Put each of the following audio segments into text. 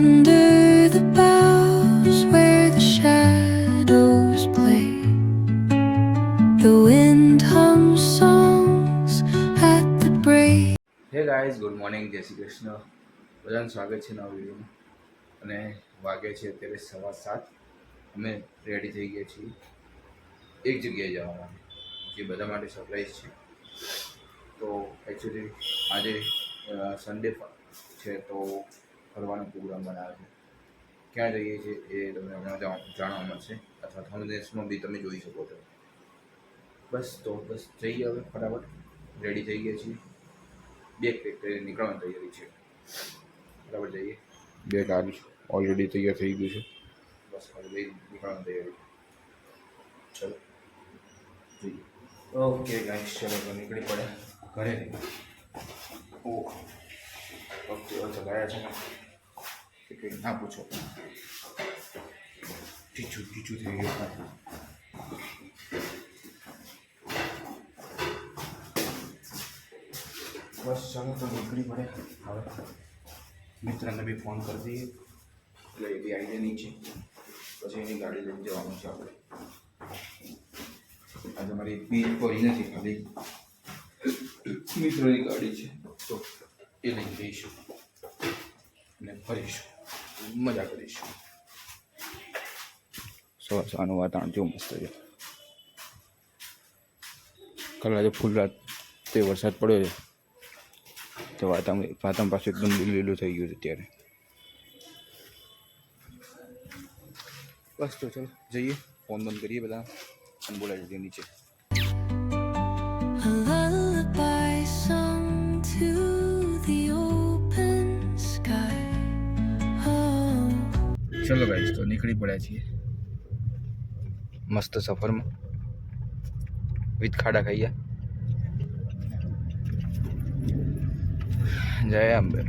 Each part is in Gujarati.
under the boughs where the shadows play. The wind hums songs at the break. Hey guys, good morning, જય શ્રી કૃષ્ણ. બધાનું સ્વાગત છે નવા વિડીયોમાં. અને વાગે છે અત્યારે 7:15. અમે રેડી થઈ ગયા છીએ એક જગ્યાએ જવા માટે, જે બધા માટે સરપ્રાઈઝ છે. તો એકચ્યુઅલી આજે સન્ડે છે, તો ફરવાનો પ્રોગ્રામ બનાવ્યો છે. ક્યાં જઈએ છીએ એ તમને હમણાં જાણવા મળશે, અથવા થંબનેલ્સમાં બી તમે જોઈ શકો છો. બસ જઈએ હવે ફટાફટ. રેડી થઈ ગયા છીએ, બેગ પેક કરીને નીકળવાની તૈયારી છે. બરાબર, જઈએ. બેગ આવી ઓલરેડી તૈયાર થઈ ગયું છે, બસ હવે નીકળવાની તૈયારી. ચલો જઈએ. ઓકે ગાઈસ, ચલો તો નીકળી પડે ઘરે. ઓહ ઓકે, ગયા છે ને કે કંઈ ના પૂછો, ટીચું થઈ ગયું. બસ ચાલો તો નીકળી પડે હવે. મિત્રને બી ફોન કરી દઈએ એટલે એ બી આવી જાય નીચે, પછી એની ગાડી લઈને જવાનું છે આપણે. આજે મારી બીજ પડી નથી, ખાલી મિત્રોની ગાડી છે, તો એ લઈને જઈશું અને ફરીશું, મજા કરીશું. આનું વાતાવરણ કેવું મસ્ત છે. કાલે આજે ફૂલ રાત તે વરસાદ પડ્યો છે, તો વાતાવરણ પાછું એકદમ લીલું થઈ ગયું છે અત્યારે. બસ તો ચાલો જઈએ, ફોન બંધ કરીએ બધા અને બોલાવી દઈએ નીચે. A lullaby sung to the open sky. Oh. ચલો ગાઈસ, તો નીકળી પડ્યા છીએ મસ્ત સફરમાં, વિથ ખાડા ખાઈએ. જય અંબે.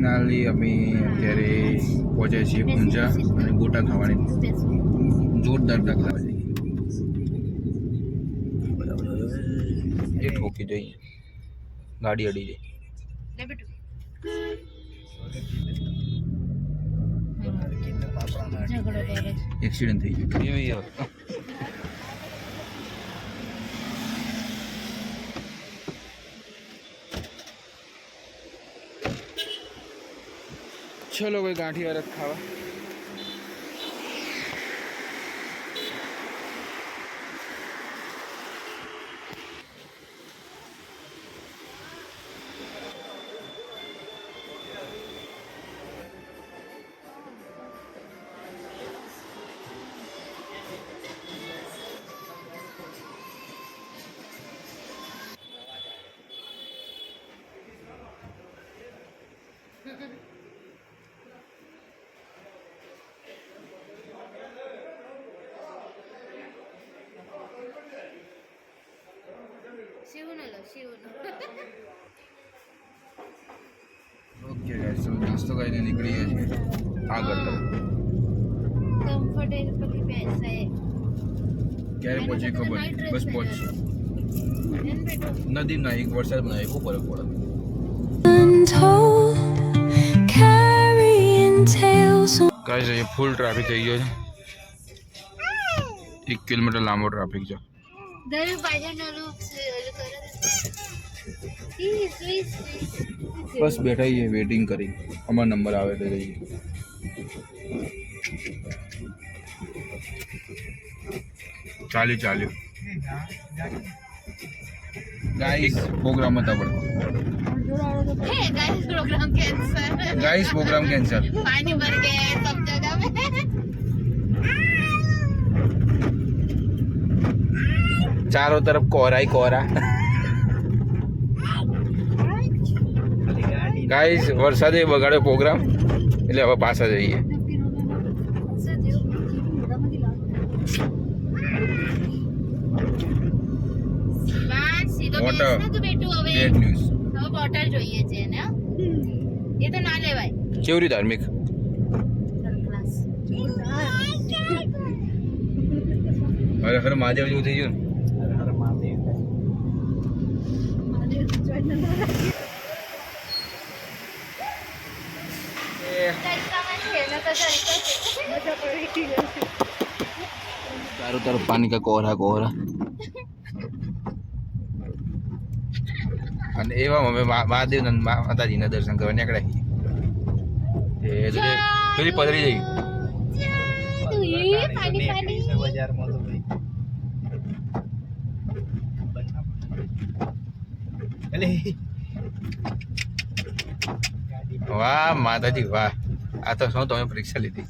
ફાઇનલી અમે અત્યારે પહોંચ્યા છીએ ઊંઝા, અને ગોટા ખાવાની જોરદાર ડગલા વાગી. એ ઠોકી જઈએ, ગાડી અડી જાય, એક્સિડન્ટ થઈ ગયું. ચલો કોઈ ગાંઠી વાળા ખાવા. ઓકે ગાઈસ, નાસ્તો કરીને નીકળી ગયા છીએ આગળ. ક્યારે પહોંચી ખબર નહીં, બસ પહોંચશું. નદી ના એક વરસાદ ના એક ફરક પડે. ગાઈસ, અહીંયા ફૂલ ટ્રાફિક થઈ ગયો છે, 1 કિલોમીટર લાંબો ટ્રાફિક છે. બસ બેઠા છીએ વેઇટિંગ કરી, અમારો નંબર આવે તો જઈએ. ચાલ્યું ગાઈસ, પ્રોગ્રામ હતા પણ गाइस प्रोग्राम कैंसिल। पानी भर गया है सब जगह में। चारों तरफ कोहरा ही कोहरा। गाइस वरसादे बगाड़े प्रोग्राम એટલે હવે પાછા જઈએ। તો મોટો બેસ ને તું બેટું હવે બેડ ન્યૂઝ હવે બોટલ જોઈએ છે ને હો? એ તો ના લેવાય કેવરી ધાર્મિક ક્લાસ હરે હરે મહાદેવ જેવું થઈ ગયું चारों तरफ पानी का कोहरा कोहरा અને એવા અમે મહાદેવ માતાજીના દર્શન કરવા નીકળ્યા એ પેલી પધરી જઈ પાણી પાણી બજારમાં તો ભાઈ વાહ માતાજી વાહ આ તો શું તમે પરીક્ષા લીધી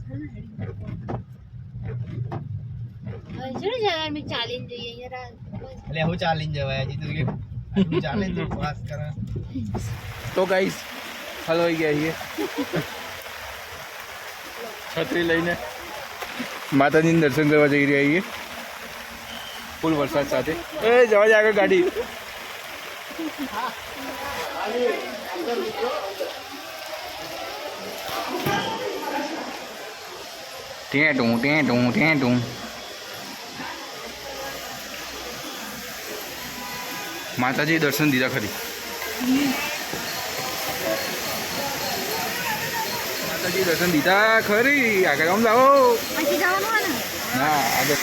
ચલો જગા મેં ચાલીને જઈએ યાર એટલે હું ચાલીને જવાય હજી તો કે હું ચાલે તો પાસ કરે તો ગાઈસ હલવાઈ ગયા છીએ છત્રી લઈને માતાજીને દર્શન કરવા જઈ રહ્યા છીએ ફૂલ વરસાદ સાથે એ જવા જ આગળ ગાડી ટેટું માતાજી દર્શન દીધા ખરી માતાજી દર્શન દીધા ખરી આગળ આમ જાઓ પછી જવાનું ને ના આગળ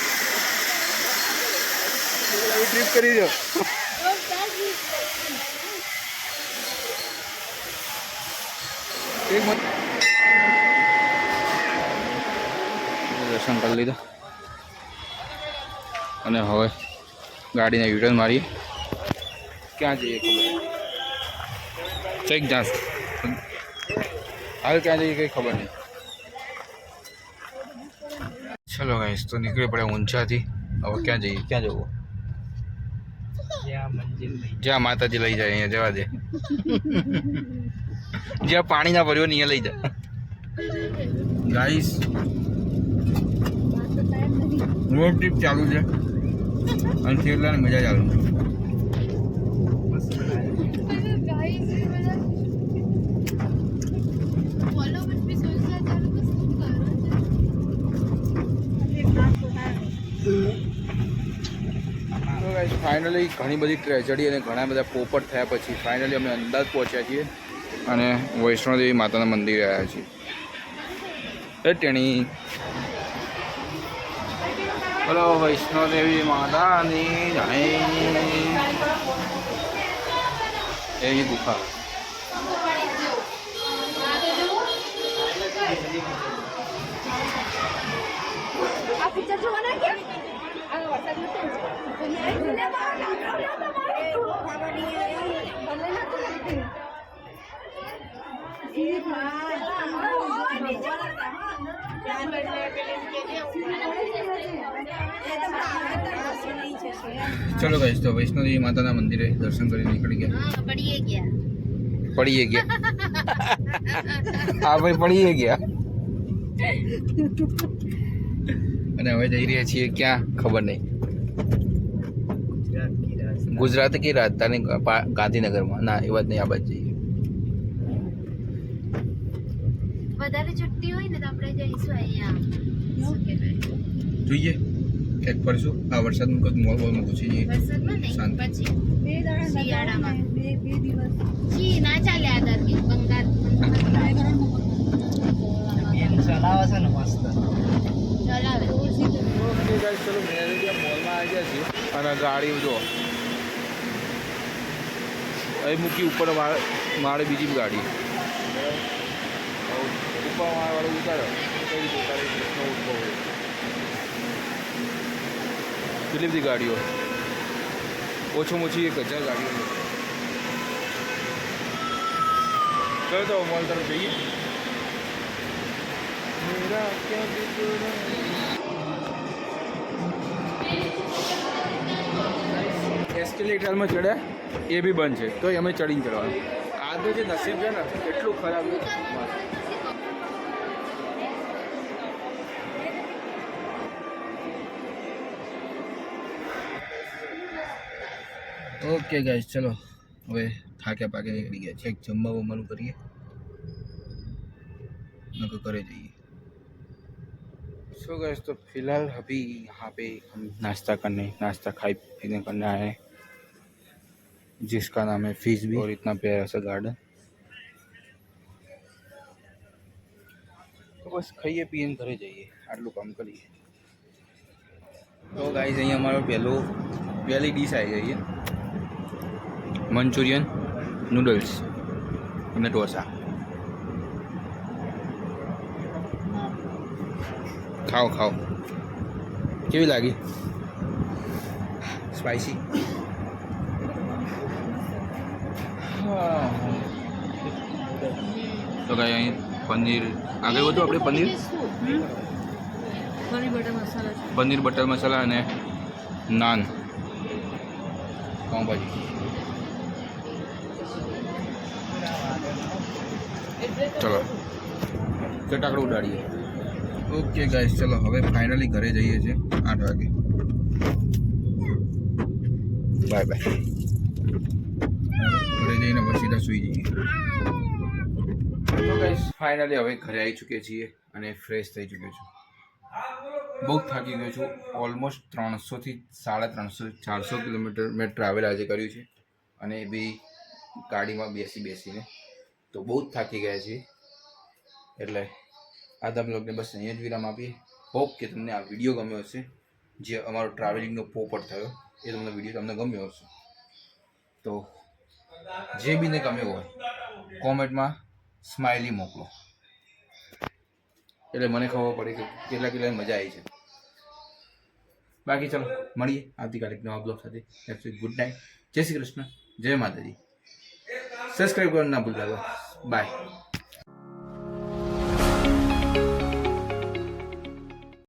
ટ્રીપ કરી દો એક મિનિટ દર્શન કરી લીધા અને હવે ગાડીને યુટર્ન મારીએ ક્યાં જઈએ ચેક જાસ હાલ ક્યાં જઈએ કંઈ ખબર નહીં ચલો ગાઈસ તો નીકળી પડે ઊંચાથી હવે ક્યાં જઈએ ક્યાં જવું જ્યાં માતાજી લઈ જાય અહીંયા જવા દે જ્યાં પાણી ના ભર્યો અહીંયા લઈ જાય ગાઈસ રોડ ટ્રીપ ચાલુ છે અને છેલ્લાની મજા ચાલુ છે ફાઇનલી ઘણી બધી ટ્રેજડી અને ઘણા બધા પોપટ થયા પછી ફાઇનલી અમે અમદાવાદ પહોંચ્યા છીએ અને વૈષ્ણોદેવી માતાના મંદિરે આવ્યા છીએ એ ટેણી બોલો વૈષ્ણોદેવી માતાની જય એવી ગુફા ચલો ગાઈસ તો વૈષ્ણોદેવી માતાના મંદિરે દર્શન કરી નીકળી ગયા પડીએ ગયા હા ભાઈ પડીએ ગયા અને હવે જઈ રહ્યા છીએ ક્યાં ખબર નહીં ગુજરાત की राजधानी गांधीनगરમાં ના એ વાત નહીં આ બાજુ જઈએ વધારે છુટ્ટી હોય ને તો આપણે જઈશું અહીંયા જોઈએ ક્યાંક ફરશું આ વરસાદમાં કંઈક મોલ બોલમાં ઘૂસી જઈએ વરસાદમાં નહીં શાંતિ. પછી શિયાળામાં જી ના ચાલે આ દરમી બંગાળ ચલાવે છે ને મસ્ત ચલાવે ચલો મોલમાં આવી ગયા છીએ અને ગાડી જો અહીં મૂકી ઉપર માળે બીજી ગાડી ઉપર વાળો ઉતારો કઈ રીતે ઉતારે પ્રશ્ન ઉદ્ભવે કેટલી બધી ગાડીઓ ઓછામાં ઓછી 1000 ગાડીઓ કયો તો મોલ તરફ જઈએ એસ્કેલેટરમાં ચડ્યા એ બી બંધ છે તો અમે ચડીને ચડવાનું આજનું જે નસીબ છે ને એટલું ખરાબ છે ઓ ઓકે ગાઈસ ચલો હવે થાક્યા પાકે નીકળી ગયા છે એક જમવા બમવાનું કરીએ नगर करे जाइए सो गाइस तो फिलहाल अभी यहाँ पे हम नाश्ता खाई पीने करने आए हैं जिसका नाम है फिश भी और इतना प्यारा सा गार्डन तो बस खाइए पिए घरे जाइए आटलू काम करिए तो गाइस अँ अमरो पहली डिश आई गई है मंचूरियन नूडल्स અને ઢોસા खाओ खाओ કેવી લાગી સ્પાઈસી તો કઈ અહીં પનીર આગળ વધુ આપણે પનીર બટર મસાલા અને નાન પાઉંભાજી ચલો ચટાકડું ઉડાડીએ ઓકે ગાઈસ ચલો હવે ફાઇનલી ઘરે જઈએ છીએ 8 વાગે બાય બાય ઘરે જઈને પછી સીધા સૂઈ જઈએ તો ગાઈસ ફાઇનલી હવે ઘરે આવી ચૂક્યા છીએ અને ફ્રેશ થઈ ચૂક્યો છું બહુ થાકી ગયો છું ઓલમોસ્ટ 300 થી 350 400 કિલોમીટર મેં ટ્રાવેલ આજે કર્યું છે અને એ બી ગાડીમાં બેસીને તો બહુ જ થાકી ગયા છીએ એટલે આજના બ્લોગને બસ અહીંયા જ વિરામ આપીએ હોપ કે તમને આ વિડીયો ગમ્યો હશે જે અમારો ટ્રાવેલિંગનો પોપટ થયો એ તમને વિડીયો તમને ગમ્યો હશે તો જે બીને ગમ્યો હોય કોમેન્ટમાં સ્માઇલી મોકલો એટલે મને ખબર પડે કે કેટલા મજા આવી છે બાકી ચલો મળીએ આવતીકાલે એક નવા બ્લોગ સાથે ગુડ નાઇટ જય શ્રી કૃષ્ણ જય માતાજી સબસ્ક્રાઈબ કરવાનું ના ભૂલતા બાય